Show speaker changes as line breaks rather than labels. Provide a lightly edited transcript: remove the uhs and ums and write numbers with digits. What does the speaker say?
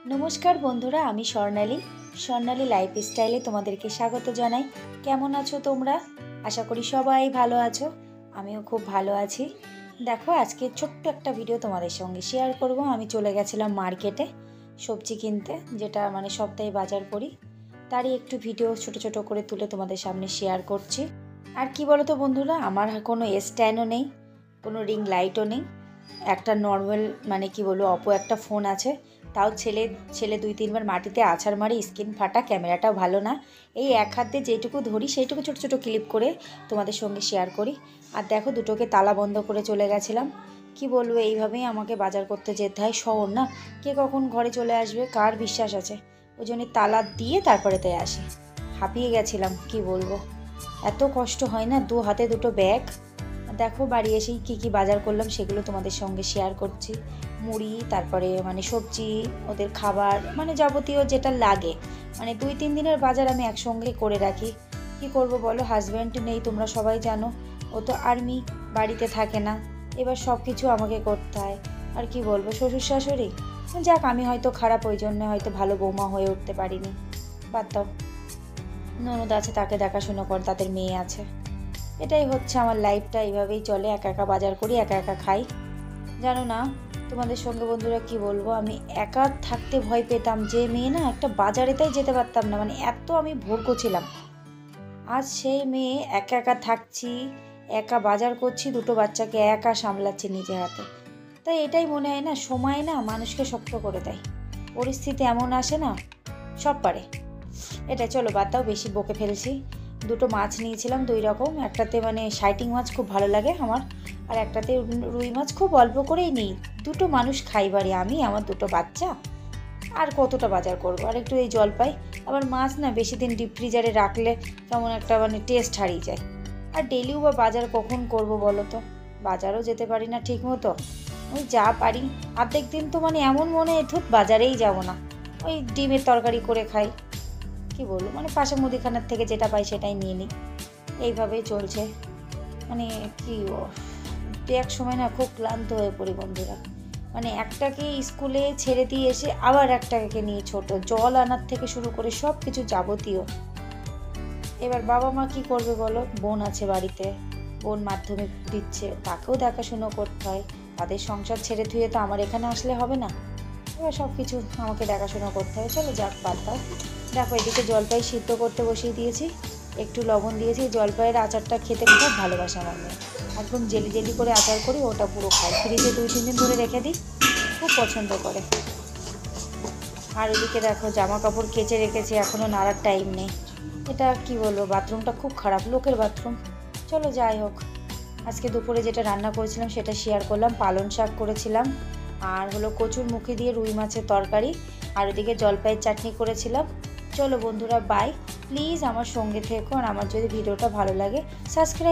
नमस्कार बंधुरा आमी स्वर्णाली लाइफस्टाइले तोमादेरके स्वागत जानाई। केमन आछो तोमरा? आशा करी सबाई भालो आछो, आमिओ खूब भालो आछि। देखो आजके छोट्ट एकटा भिडियो तोमादेर संगे शेयर करब। आमी चले गेछिलाम मार्केटे सब्जी किनते, जेटा माने सप्ताहे बाजार करी, तारই एकटु भिडियो छोटो छोटो करे तुले तोमादेर सामने शेयर करछि। आर कि बोलो तो बंधुरा, आमार कोनो स्टैंडও नेই, कोनो रिंग लाइटও नेই, একটা নর্মাল মানে কি বলবো অপো একটা ফোন আছে, তাও ছেলে 2-3 বার মাটিতে আছাড় মারি, স্ক্রিন ফাটা, ক্যামেরাটাও ভালো না। এই এক হাতে যেটুকু ধরি সেইটুকু ছোট ছোট ক্লিপ করে তোমাদের সঙ্গে শেয়ার করি। আর দেখো দুটোকে তালা বন্ধ করে চলে গেছিলাম। কি বলবো, এইভাবেই আমাকে বাজার করতে যেতে হয়। শহর না, কে কখন ঘরে চলে আসবে কার বিশ্বাস আছে, ওই জন্য তালা দিয়ে তারপরে তাই আসি। হাঁপিয়ে গেছিলাম, কি বলবো, এত কষ্ট হয় না, দু হাতে দুটো ব্যাগ। देखो बाड़ी एसेई की बाजार करलाम सेगुलो तोमादेर संगे शेयर करछि। मुड़ी तारपरे माने सब्जी, ओদের खाबार माने जाबतीय जेटा लागे, माने 2-3 दिनेर बाजार आमि एकसंगे करे राखी। कि करबो बोलो, हाजब्यान्ड नेই, तोमरा सबाई जानो, ओ तो आर्मी, बाड़ीते थाके ना, एबार सबकिछु आमाके करते हय। आर कि बोलबो, शशुर शाशुड़ी जाक, आमि हयतो खाराप, ओই জন্য হয়তো ভালো বৌমা হয়ে উঠতে পারিনি। বাদ দাও, ননদ আছে, তাকে দেখাশোনা কর, তাদের মেয়ে আছে। এটাই হচ্ছে আমার লাইফটা, এইভাবেই চলে। একা একা বাজার করি, একা একা খাই। জানো না তোমাদের সঙ্গে বন্ধুরা কি বলবো, আমি একা থাকতে ভয় পেতাম, যে মেয়ে না একটা বাজারেতেই যেতে পারতাম না, মানে এত আমি ভোরকো ছিলাম। আজ সেই মেয়ে একা একা থাকছি, একা বাজার করছি, দুটো বাচ্চাকে একা সামলাচ্ছি নিজের হাতে। তাই এটাই মনে হয় না, সময় না মানুষকে শক্ত করে দেয়, পরিস্থিতি এমন আসে না, সব পারে। এটা চলো বাদ দাও, বেশি বকে ফেলছি। দুটো মাছ নিয়েছিলাম, 2 রকম, একটাতে মানে শাইটিং মাছ খুব ভালো লাগে আমার, আর একটাতে রুই মাছ খুব অল্প করেই নিই। দুটো মানুষ খাইবারে, আমি আমার দুটো বাচ্চা, আর কতটা বাজার করবো। আর একটু এই জলপাই, আবার মাছ না বেশি দিন ডিপ ফ্রিজারে রাখলে কেমন একটা মানে টেস্ট হারিয়ে যায়। আর ডেলিও বা বাজার কখন করব বলো তো, বাজারও যেতে পারি না ঠিক মতো, ওই যা পারি। অর্ধেক দিন তো মানে এমন মনে হয় ধুত বাজারেই যাব না, ওই ডিমের তরকারি করে খাই। কি বলবো, মানে পাশে মুদিখানার থেকে যেটা পাই সেটাই নিয়ে নিই, এইভাবেই চলছে। মানে কি এক সময় না খুব ক্লান্ত হয়ে পড়ি বন্ধুরা। মানে একটাকে স্কুলে ছেড়ে দিয়ে এসে আবার একটাকে নিয়ে ছোট, জল আনার থেকে শুরু করে সব কিছু যাবতীয়। এবার বাবা মা কি করবে বলো, বোন আছে বাড়িতে, বোন মাধ্যমিক দিচ্ছে, তাকেও দেখাশুনো করতে হয়। তাদের সংসার ছেড়ে ধুয়ে তো আমার এখানে আসলে হবে না, এবার সব কিছু আমাকে দেখাশোনা করতে হয়। চলো যাক, বাদ দাও। দেখো এদিকে জলপাই সিদ্ধ করতে বসিয়ে দিয়েছি, একটু লবণ দিয়েছি। জলপাইয়ের আচারটা খেতে খুব ভালোবাসে আমার মেয়ে, একদম জেলি জেলি করে আচার করি, ওটা পুরো খাই, ফ্রিজে 2-3 দিন ধরে রেখে দিই, খুব পছন্দ করে। আর ওদিকে দেখো জামা কাপড় কেচে রেখেছি, এখনও নাড়ার টাইম নেই। এটা কি বলবো, বাথরুমটা খুব খারাপ, লোকের বাথরুম। চলো যাই হোক, আজকে দুপুরে যেটা রান্না করেছিলাম সেটা শেয়ার করলাম। পালং শাক করেছিলাম, আর হলো কচুর মুখি দিয়ে রুই মাছের তরকারি, আর ওদিকে জলপাইয়ের চাটনি করেছিলাম। চলো বন্ধুরা বাই, প্লিজ আমার সঙ্গে থেকো, আর আমার যদি ভিডিওটা ভালো লাগে সাবস্ক্রাইব